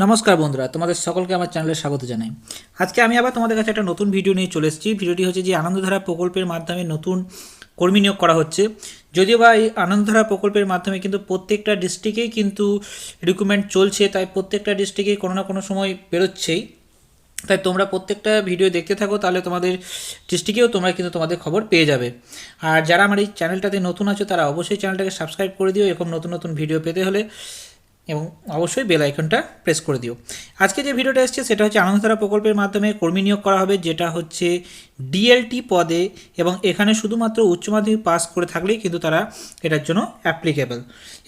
নমস্কার বন্ধুরা, তোমাদের সকলকে আমার চ্যানেলে স্বাগত জানাই। আজকে আমি আবার তোমাদের কাছে একটা নতুন ভিডিও নিয়ে চলে এসেছি। ভিডিওটি হচ্ছে যে আনন্দধারা প্রকল্পের মাধ্যমে নতুন কর্মী নিয়োগ করা হচ্ছে। যদিও বা এই আনন্দধারা প্রকল্পের মাধ্যমে কিন্তু প্রত্যেকটা ডিস্ট্রিক্টেই কিন্তু রিক্রুটমেন্ট চলছে, তাই প্রত্যেকটা ডিস্ট্রিক্টেই কোনো না কোনো সময় বেরোচ্ছেই। তাই তোমরা প্রত্যেকটা ভিডিও দেখতে থাকো, তাহলে তোমাদের ডিস্ট্রিক্টেও তোমরা কিন্তু তোমাদের খবর পেয়ে যাবে। আর যারা আমার এই চ্যানেলটাতে নতুন আছো তারা অবশ্যই চ্যানেলটাকে সাবস্ক্রাইব করে দিও এরকম নতুন নতুন ভিডিও পেতে হলে, এবং অবশ্যই বেল আইকনটা প্রেস করে দিও। আজকে যে ভিডিওটা এসছে সেটা হচ্ছে আনন্দধারা প্রকল্পের মাধ্যমে কর্মী নিয়োগ করা হবে, যেটা হচ্ছে ডিএলটি পদে, এবং এখানে শুধুমাত্র উচ্চ মাধ্যমিক পাস করে থাকলেই কিন্তু তারা এটার জন্য অ্যাপ্লিকেবল।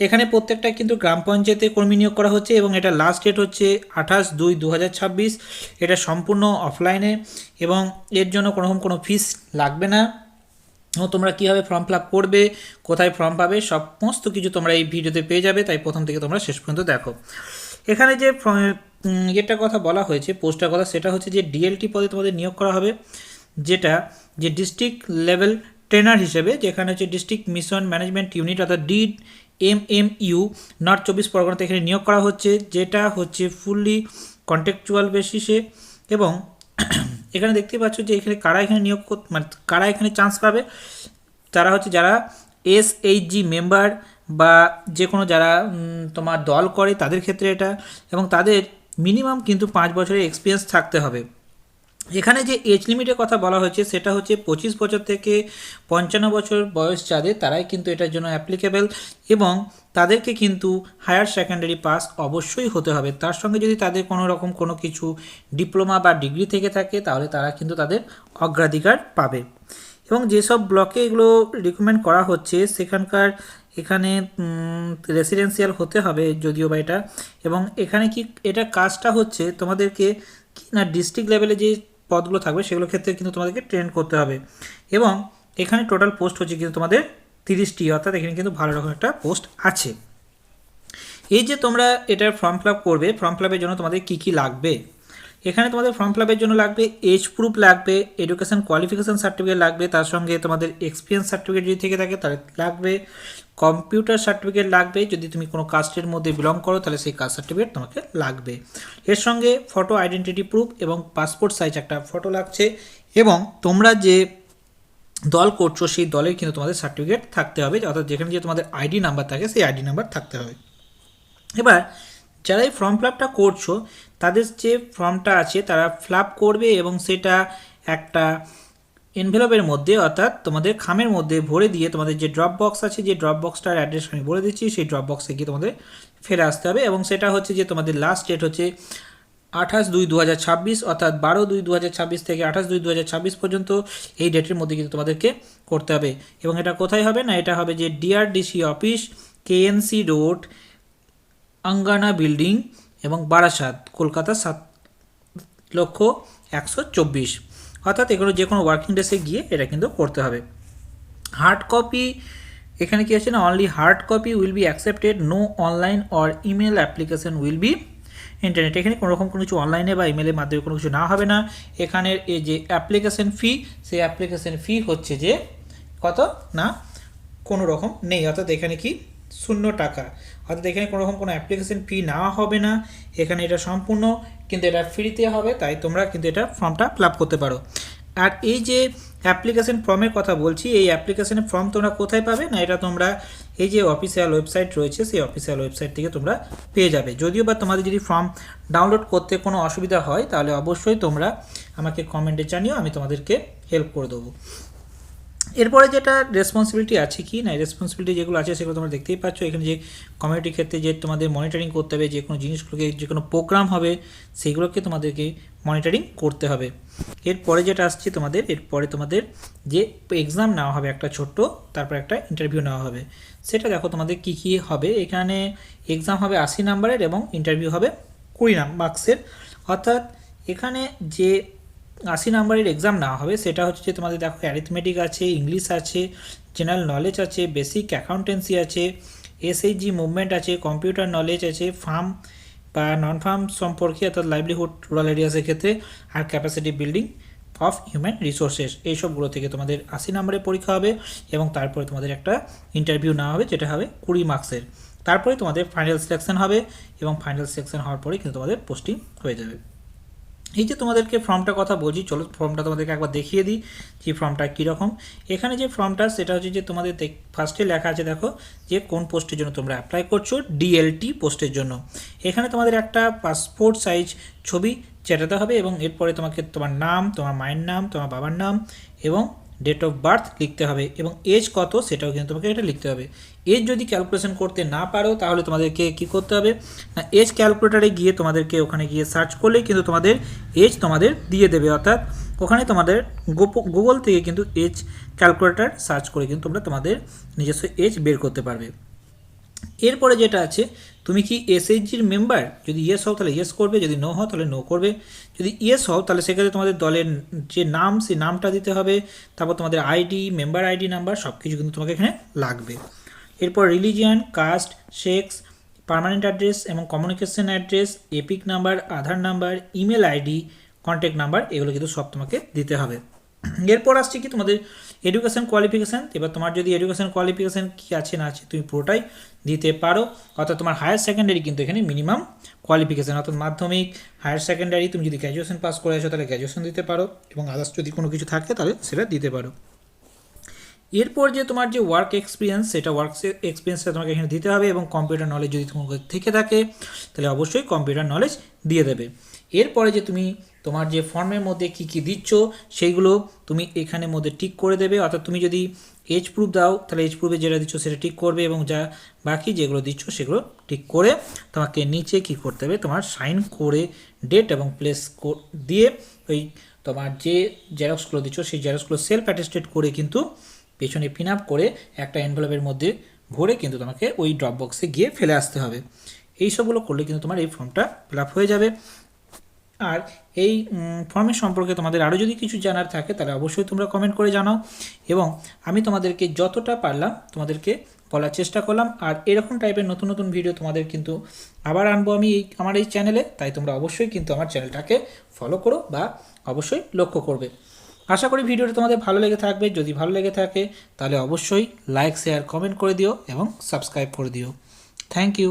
এখানে প্রত্যেকটা কিন্তু গ্রাম পঞ্চায়েতে কর্মী নিয়োগ করা হচ্ছে, এবং এটা লাস্ট ডেট হচ্ছে 28/2/2026। এটা সম্পূর্ণ অফলাইনে, এবং এর জন্য কোনো ফিস লাগবে না। ও তোমরা কীভাবে ফর্ম ফিল আপ করবে, কোথায় ফর্ম পাবে, সমস্ত কিছু তোমরা এই ভিডিওতে পেয়ে যাবে। তাই প্রথম থেকে তোমরা শেষ পর্যন্ত দেখো। এখানে যে যেটা কথা বলা হয়েছে, পোস্টের কথা, সেটা হচ্ছে যে ডিএলটি পদে তোমাদের নিয়োগ করা হবে, যেটা যে ডিস্ট্রিক্ট লেভেল ট্রেনার হিসেবে, যেখানে হচ্ছে ডিস্ট্রিক্ট মিশন ম্যানেজমেন্ট ইউনিট অর্থাৎ DMMU নর্থ 24 পরগনাতে এখানে নিয়োগ করা হচ্ছে, যেটা হচ্ছে ফুললি কন্ট্রাকচুয়াল বেসিসে। এবং এখানে দেখতে পাচ্ছ যে এখানে কারা এখানে নিয়োগ মানে কারা এখানে চান্স পাবে, তারা হচ্ছে যারা SHG মেম্বার বা যে কোনো যারা তোমার দল করে তাদের ক্ষেত্রে এটা, এবং তাদের মিনিমাম কিন্তু 5 বছরের এক্সপিরিয়েন্স থাকতে হবে। এখানে যে এজ লিমিটের কথা বলা হয়েছে সেটা হচ্ছে 25 বছর থেকে 55 বছর বয়স যাদের, তারাই কিন্তু এটার জন্য অ্যাপ্লিকেবল, এবং তাদেরকে কিন্তু হায়ার সেকেন্ডারি পাস অবশ্যই হতে হবে। তার সঙ্গে যদি তাদের কোনো রকম কোনো কিছু ডিপ্লোমা বা ডিগ্রি থেকে থাকে, তাহলে তারা কিন্তু তাদের অগ্রাধিকার পাবে। এবং যেসব ব্লকে এগুলো রিকমেন্ড করা হচ্ছে সেখানকার এখানে রেসিডেন্সিয়াল হতে হবে যদিও বা এটা। এবং এখানে কি এটা কাজটা হচ্ছে তোমাদেরকে কি না, ডিস্ট্রিক্ট লেভেলে যে পদগুলো থাকবে সেগুলোর ক্ষেত্রে কিন্তু তোমাদেরকে ট্রেন করতে হবে। এবং এখানে টোটাল পোস্ট হচ্ছে কিন্তু তোমাদের 30টি, অর্থাৎ এখানে কিন্তু ভালো রকম একটা পোস্ট আছে। এই যে তোমরা এটার ফর্ম ফিল আপ করবে, ফর্ম ফিল আপের জন্য তোমাদের কী কী লাগবে, এখানে তোমাদের ফর্ম ফিল আপের জন্য লাগবে এজ প্রুফ লাগবে, এডুকেশন কোয়ালিফিকেশান সার্টিফিকেট লাগবে, তার সঙ্গে তোমাদের এক্সপিরিয়েন্স সার্টিফিকেট যদি থেকে থাকে তাহলে লাগবে, কম্পিউটার সার্টিফিকেট লাগবে, যদি তুমি কোনো কাস্টের মধ্যে বিলং করো তাহলে সেই কাস্ট সার্টিফিকেট তোমাকে লাগবে। এর সঙ্গে ফটো আইডেন্টিটি প্রুফ এবং পাসপোর্ট সাইজ একটা ফটো লাগছে, এবং তোমরা যে দল করছো সেই দলের কিন্তু তোমাদের সার্টিফিকেট থাকতে হবে, অর্থাৎ যেখানে যে তোমাদের আইডি নাম্বার থাকে সেই আইডি নাম্বার থাকতে হবে। এবার যারা এই ফর্ম ফিল আপটা করছো তাদের যে ফর্মটা আছে তারা ফিল আপ করবে, এবং সেটা একটা এনভেলপের মধ্যে অর্থাৎ তোমাদের খামের মধ্যে ভরে দিয়ে তোমাদের যে ড্রপ বক্স আছে, যে ড্রপ বক্সটার অ্যাড্রেস আমি বলে দিচ্ছি, সেই ড্রপ বক্সে গিয়ে তোমাদের ফেলে আসতে হবে। এবং সেটা হচ্ছে যে তোমাদের লাস্ট ডেট হচ্ছে 28/2/2026, অর্থাৎ 12/2/2026 থেকে 28/2/2026 পর্যন্ত এই ডেটের মধ্যে কিন্তু তোমাদেরকে করতে হবে। এবং এটা কোথায় হবে না, এটা হবে যে DRDC office, KNC road, Angana building, এবং বারাসাত, কলকাতা 7,124,000, অর্থাৎ এগুলো যে কোনো ওয়ার্কিং ডেসে গিয়ে এটা কিন্তু করতে হবে। হার্ড কপি, এখানে কি আছে না, only hard copy will be accepted, no online or email application will be internet. এখানে কোনো রকম কোনো কিছু অনলাইনে বা ইমেলের মাধ্যমে কোনো কিছু না হবে না। এখানের এই যে অ্যাপ্লিকেশন ফি, সেই অ্যাপ্লিকেশন ফি হচ্ছে যে কত না, কোনো রকম নেই, অর্থাৎ এখানে কি 0 টাকা, অর্থাৎ এখানে কোনো রকম কোনো অ্যাপ্লিকেশন ফি নেওয়া হবে না, এখানে এটা সম্পূর্ণ কিন্তু এটা ফ্রিতে হবে। তাই তোমরা কিন্তু এটা ফর্মটা ফিল আপ করতে পারো। আর এই যে অ্যাপ্লিকেশন ফর্মের কথা বলছি, এই অ্যাপ্লিকেশনের ফর্ম তোমরা কোথায় পাবে না, এটা তোমরা এই যে অফিসিয়াল ওয়েবসাইট রয়েছে সেই অফিসিয়াল ওয়েবসাইট থেকে তোমরা পেয়ে যাবে। যদিও বা তোমাদের যদি ফর্ম ডাউনলোড করতে কোনো অসুবিধা হয় তাহলে অবশ্যই তোমরা আমাকে কমেন্টে জানিও, আমি তোমাদেরকে হেল্প করে দেবো। এরপরে যেটা রেসপন্সিবিলিটি আছে কি না, রেসপন্সিবিলিটি যেগুলো আছে সেগুলো তোমরা দেখতেই পাচ্ছ। এখানে যে কমিউনিটির ক্ষেত্রে যে তোমাদের মনিটরিং করতে হবে, যে কোনো জিনিসগুলোকে, যে কোনো প্রোগ্রাম হবে সেইগুলোকে তোমাদেরকে মনিটরিং করতে হবে। এরপরে যেটা আসছে তোমাদের, এরপরে তোমাদের যে এক্সাম নেওয়া হবে একটা ছোট্ট, তারপর একটা ইন্টারভিউ নেওয়া হবে। সেটা দেখো তোমাদের কি কি হবে। এখানে এক্সাম হবে 80 নাম্বারের এবং ইন্টারভিউ হবে 20 মার্কসের, অর্থাৎ এখানে যে 80 নাম্বারের এক্সাম নেওয়া হবে সেটা হচ্ছে যে তোমাদের দেখো অ্যারিথমেটিক আছে, ইংলিশ আছে, জেনারেল নলেজ আছে, বেসিক অ্যাকাউন্টেন্সি আছে, SHG মুভমেন্ট আছে, কম্পিউটার নলেজ আছে, ফার্ম বা নন ফার্ম সম্পর্কে অর্থাৎ লাইভলিহুড রুরাল এরিয়াসের ক্ষেত্রে, আর capacity building of human resources, এইসবগুলো থেকে তোমাদের 80 নাম্বারের পরীক্ষা হবে, এবং তারপরে তোমাদের একটা ইন্টারভিউ নেওয়া হবে যেটা হবে 20 মার্কসের। তারপরে তোমাদের ফাইনাল সিলেকশন হবে এবং ফাইনাল সিলেকশন হওয়ার পরে কিন্তু তোমাদের পোস্টিং হয়ে যাবে। এই যে তোমাদেরকে ফর্মটার কথা বলছি, চলো ফর্মটা তোমাদেরকে একবার দেখিয়ে দিই যে ফর্মটা কীরকম। এখানে যে ফর্মটা সেটা হচ্ছে যে তোমাদের ফার্স্টে লেখা আছে, দেখো যে কোন পোস্টের জন্য তোমরা অ্যাপ্লাই করছো, ডিএলটি পোস্টের জন্য। এখানে তোমাদের একটা পাসপোর্ট সাইজ ছবি চেটাতে হবে এবং এরপরে তোমাকে তোমার নাম, তোমার মায়ের নাম, তোমার বাবার নাম এবং ডেট অফ বার্থ লিখতে হবে এবং এজ কত সেটাও কিন্তু তোমাকে এটা লিখতে হবে। এজ যদি ক্যালকুলেশন করতে না পারো তাহলে তোমাদেরকে কী করতে হবে না, এজ ক্যালকুলেটারে গিয়ে তোমাদেরকে ওখানে গিয়ে সার্চ করলেই কিন্তু তোমাদের এজ তোমাদের দিয়ে দেবে, অর্থাৎ ওখানে তোমাদের গুগল থেকে কিন্তু এজ ক্যালকুলেটার সার্চ করে কিন্তু তোমরা তোমাদের নিজস্ব এজ বের করতে পারবে। এরপরে যেটা আছে, তুমি কি এসএইচজির মেম্বার, যদি ইয়েস হও তাহলে ইয়েস করবে, যদি নো হও তাহলে নো করবে। যদি ইয়েস হও তাহলে সেক্ষেত্রে তোমাদের দলের যে নাম সেই নামটা দিতে হবে, তারপর তোমাদের আইডি, মেম্বার আইডি নাম্বার সব কিছু কিন্তু তোমাকে এখানে লাগবে। এরপর religion, caste, sex, permanent address এবং communication address, EPIC number, Aadhaar number, email ID, contact number, এগুলো কিন্তু সব তোমাকে দিতে হবে। এরপর আসছে কি তোমাদের এডুকেশান কোয়ালিফিকেশান। এবার তোমার যদি এডুকেশান কোয়ালিফিকেশান কী আছে না আছে তুমি পুরোটাই দিতে পারো, অর্থাৎ তোমার হায়ার সেকেন্ডারি কিন্তু এখানে মিনিমাম কোয়ালিফিকেশান, অর্থাৎ মাধ্যমিক, হায়ার সেকেন্ডারি, তুমি যদি গ্র্যাজুয়েশন পাস করে আসো তাহলে গ্র্যাজুয়েশন দিতে পারো এবং আদার্স যদি কোনো কিছু থাকে তাহলে সেটা দিতে পারো। এরপর যে তোমার যে ওয়ার্ক এক্সপিরিয়েন্স, সেটা ওয়ার্ক এক্সপিরিয়েন্সটা তোমাকে এখানে দিতে হবে এবং কম্পিউটার নলেজ যদি তোমার থেকে থাকে তাহলে অবশ্যই কম্পিউটার নলেজ দিয়ে দেবে। এরপরে যে তুমি তোমার যে ফর্মের মধ্যে কী কী দিচ্ছ সেইগুলো তুমি এখানের মধ্যে টিক করে দেবে, অর্থাৎ তুমি যদি এজ প্রুফ দাও তাহলে এজ প্রুফে যেটা দিচ্ছ সেটা টিক করবে এবং যা বাকি যেগুলো দিচ্ছ সেগুলো টিক করে তোমাকে নিচে কী করতে হবে, তোমার সাইন করে ডেট এবং প্লেস দিয়ে ওই তোমার যে জেরক্সগুলো দিচ্ছ সেই জেরক্সগুলো সেলফ অ্যাটেস্টেড করে কিন্তু পেছনে পিন আপ করে একটা এনভেলপের মধ্যে ভরে কিন্তু তোমাকে ওই ড্রপ বক্সে গিয়ে ফেলে আসতে হবে। এই সবগুলো করলে কিন্তু তোমার এই ফর্মটা ফিল আপ হয়ে যাবে। আর এই ফর্মের সম্পর্কে তোমাদের আরও যদি কিছু জানার থাকে তাহলে অবশ্যই তোমরা কমেন্ট করে জানাও এবং আমি তোমাদেরকে যতটা পারলাম তোমাদেরকে বলার চেষ্টা করলাম। আর এরকম টাইপের নতুন নতুন ভিডিও তোমাদের কিন্তু আবার আনবো আমি আমার এই চ্যানেলে, তাই তোমরা অবশ্যই কিন্তু আমার চ্যানেলটাকে ফলো করো বা অবশ্যই লক্ষ্য করবে। আশা করি ভিডিওটা তোমাদের ভালো লেগে থাকবে। যদি ভালো লেগে থাকে তাহলে অবশ্যই লাইক, শেয়ার, কমেন্ট করে দিও এবং সাবস্ক্রাইব করে দিও। Thank you.